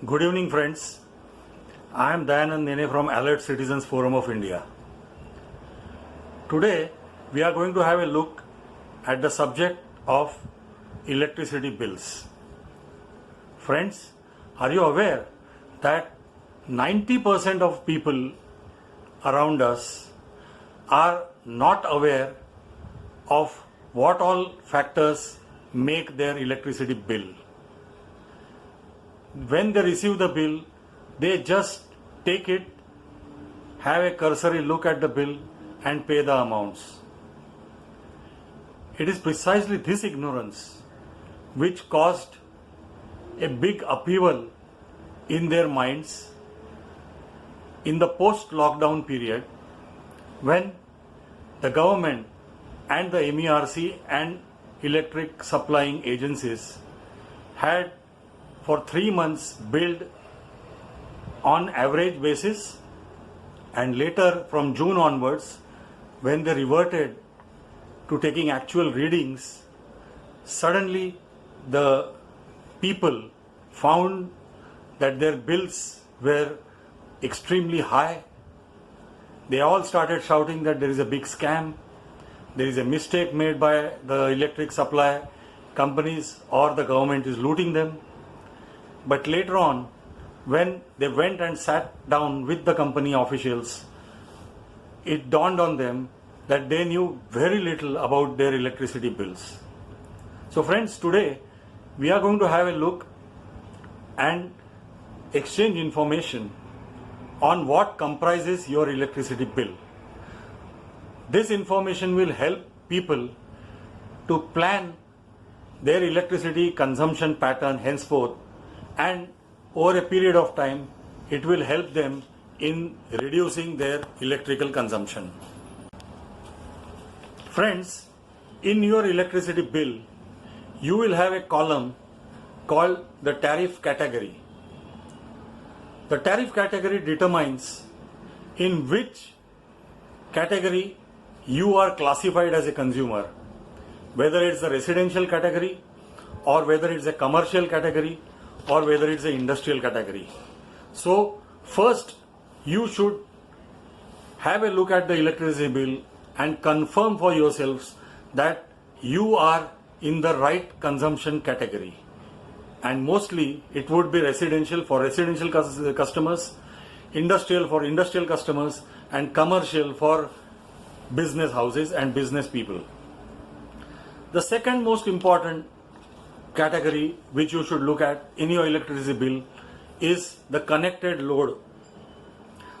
Good evening, friends. I am Dayanand Nene from Alert Citizens Forum of India. Today, we are going to have a look at the subject of electricity bills. Friends, are you aware that 90% of people around us are not aware of what all factors make their electricity bill? When they receive the bill, they just take it, have a cursory look at the bill and pay the amounts. It is precisely this ignorance which caused a big upheaval in their minds in the post-lockdown period, when the government and the MERC and electric supplying agencies had for 3 months billed on average basis, and later from June onwards, when they reverted to taking actual readings, suddenly the people found that their bills were extremely high. They all started shouting that there is a big scam, there is a mistake made by the electric supply companies, or the government is looting them. But later on, when they went and sat down with the company officials, it dawned on them that they knew very little about their electricity bills. So friends, today we are going to have a look and exchange information on what comprises your electricity bill. This information will help people to plan their electricity consumption pattern henceforth, and over a period of time it will help them in reducing their electrical consumption. Friends, in your electricity bill you will have a column called the tariff category. The tariff category determines in which category you are classified as a consumer, whether it's a residential category or whether it's a commercial category or whether it's an industrial category. So first you should have a look at the electricity bill and confirm for yourselves that you are in the right consumption category. And mostly it would be residential for residential customers, industrial for industrial customers, and commercial for business houses and business people. The second most important category which you should look at in your electricity bill is the connected load.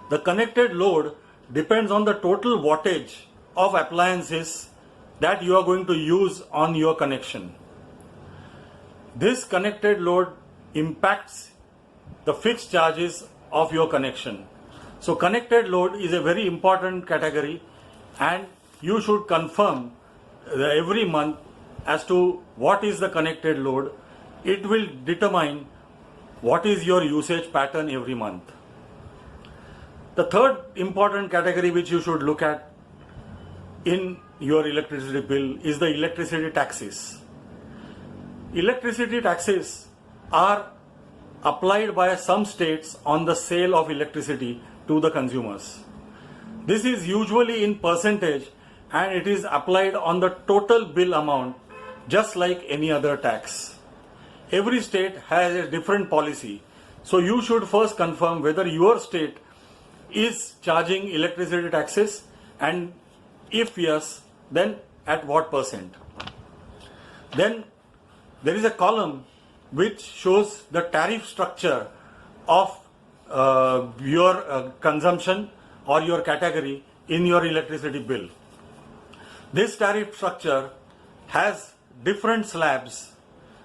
The connected load depends on the total wattage of appliances that you are going to use on your connection. This connected load impacts the fixed charges of your connection. So connected load is a very important category, and you should confirm every month as to what is the connected load. It will determine what is your usage pattern every month. The third important category which you should look at in your electricity bill is the electricity taxes. Electricity taxes are applied by some states on the sale of electricity to the consumers. This is usually in percentage, and it is applied on the total bill amount, just like any other tax. Every state has a different policy, so you should first confirm whether your state is charging electricity taxes, and if yes, then at what percent. Then there is a column which shows the tariff structure of your consumption or your category in your electricity bill. This tariff structure has different slabs.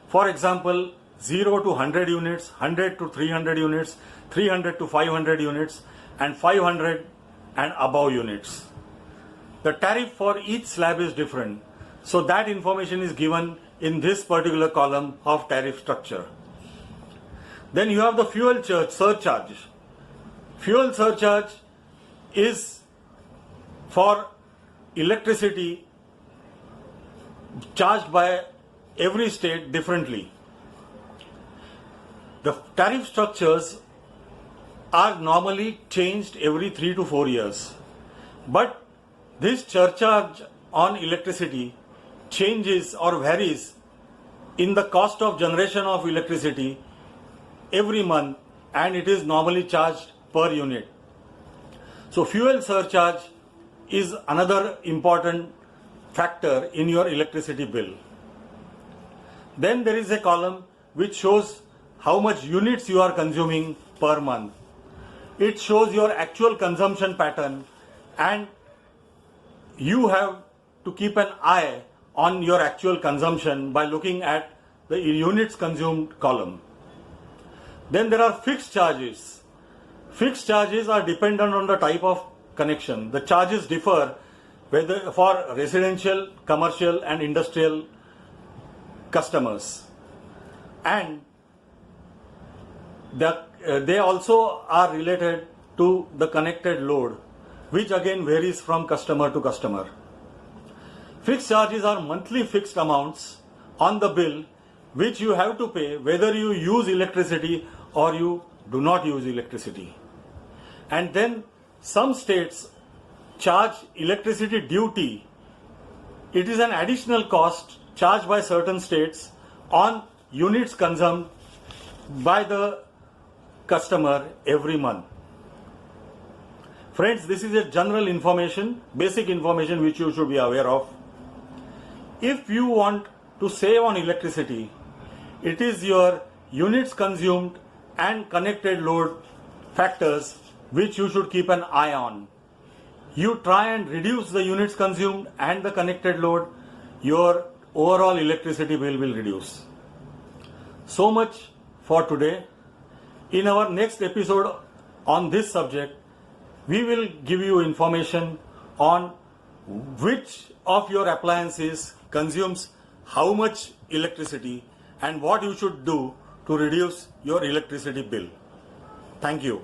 For example, 0 to 100 units, 100 to 300 units, 300 to 500 units, and 500 and above units. The tariff for each slab is different, so that information is given in this particular column of tariff structure. Then you have the fuel surcharge. Fuel surcharge is for electricity charged by every state differently. The tariff structures are normally changed every 3 to 4 years. But this surcharge on electricity changes or varies in the cost of generation of electricity every month, and it is normally charged per unit. So fuel surcharge is another important factor in your electricity bill. Then there is a column which shows how much units you are consuming per month. It shows your actual consumption pattern, and you have to keep an eye on your actual consumption by looking at the units consumed column. Then there are fixed charges. Fixed charges are dependent on the type of connection. The charges differ whether for residential, commercial and industrial customers, and they also are related to the connected load, which again varies from customer to customer. Fixed charges are monthly fixed amounts on the bill which you have to pay whether you use electricity or you do not use electricity. And then some states charge electricity duty. It is an additional cost charged by certain states on units consumed by the customer every month. Friends, this is a general information, basic information which you should be aware of. If you want to save on electricity, it is your units consumed and connected load factors which you should keep an eye on. You try and reduce the units consumed and the connected load, your overall electricity bill will reduce. So much for today. In our next episode on this subject, we will give you information on which of your appliances consumes how much electricity and what you should do to reduce your electricity bill. Thank you.